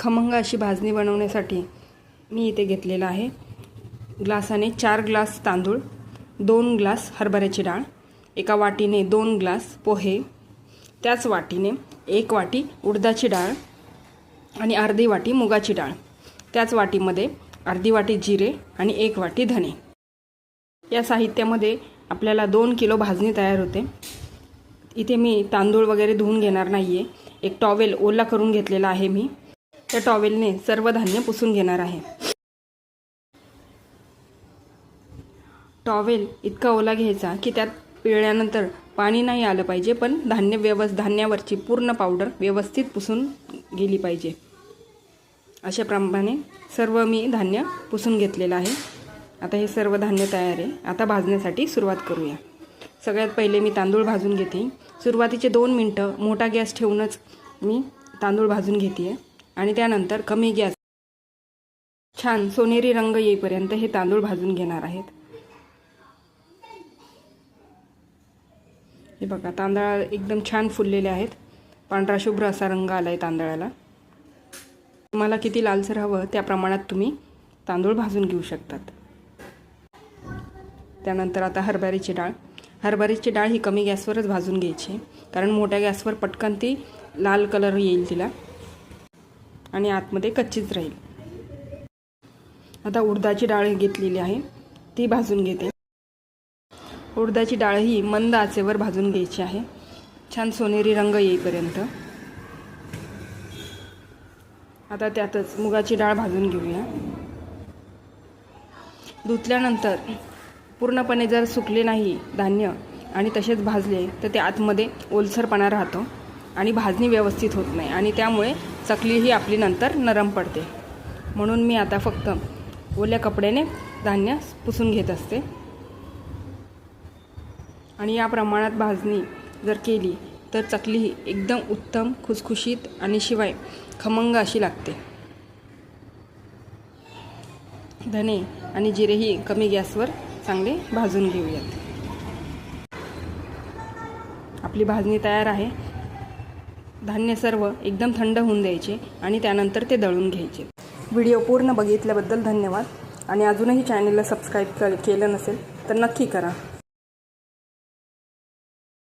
खमंग अशी भाजणी बनवण्यासाठी मी इथे घेतलेला आहे ग्लासाने 4 ग्लास तांदूळ, 2 ग्लास हरभऱ्याची डाळ, एका वाटीने 2 ग्लास पोहे, त्याच वाटीने 1 वाटी उडदाची डाळ आणि अर्धी वाटी मुगाची डाळ, त्याच वाटीमध्ये अर्धी वाटी जिरे आणि 1 वाटी धणे। या साहित्यामध्ये आपल्याला 2 किलो भाजणी तयार होते। इथे मी तांदूळ वगैरे धुवून घेणार नाहीये, एक टॉवेल ओला करून घेतलेला आहे मी। त्या टॉवेलने सर्व धान्य पुसून घेणार आहे। टॉवेल इतका ओला घ्यायचा की त्यात पिळल्यानंतर पाणी नाही आलं पाहिजे, पण धान्यावरची पूर्ण पावडर व्यवस्थित पुसून गेली पाहिजे। अशा प्रमाणे सर्व मी धान्य पुसून घेतलेलं आहे। आता हे सर्व धान्य तयार आहे। आता भाजण्यासाठी सुरुवात करूया। सगळ्यात पहिले मी तांदूळ भाजून घेते। सुरुवातीचे 2 मिनिटं मोठा गॅस ठेवूनच मी तांदूळ भाजून घेते आणि त्यानंतर कमी गॅस छान सोनेरी रंग येईपर्यंत हे तांदूळ भाजून घेणार आहेत। हे बघा, तांदूळ एकदम छान फुललेले आहेत। पांढरा शुभ्र असा रंग आलाय तांदळाला। तुम्हाला किती लालसर हवं त्या प्रमाणात तुम्ही तांदूळ भाजून घेऊ शकतात। त्यानंतर आता हरभऱ्याची डाळ ही कमी गॅसवरच भाजून घ्यायची, कारण मोठ्या गॅसवर पटकन ती लाल कलर येईल तिला आणि आतमध्ये कच्चीच राहील। आता उडदाची डाळ घेतलेली आहे, ती भाजून घेते। उडदाची डाळ ही मंद आचेवर भाजून घ्यायची आहे, छान सोनेरी रंग येईपर्यंत। आता त्यातच मुगाची डाळ भाजून घेऊया। धुतल्यानंतर पूर्णपणे जर सुकले नाही धान्य आणि तसेच भाजले तर ते आतमध्ये ओलसरपणा राहतो आणि भाजणी व्यवस्थित होत नाही आणि त्यामुळे चकली ही आपली नंतर नरम पडते। म्हणून मी आता फक्त ओल्या कपड्याने धान्य पुसून घेत असते आणि या प्रमाणात भाजणी जर केली तर चकली ही एकदम उत्तम, खुसखुशीत आणि शिवाय खमंग अशी लागते। धणे आणि जिरेही कमी गॅसवर चांगले भाजून घेऊयात। आपली भाजणी तयार आहे। धान्य सर्व एकदम थंड होऊन द्यायचे आणि त्यानंतर ते दळून घ्यायचे। व्हिडिओ पूर्ण बघितल्याबद्दल धन्यवाद आणि अजूनही चॅनलला सबस्क्राईब केलं नसेल तर नक्की करा।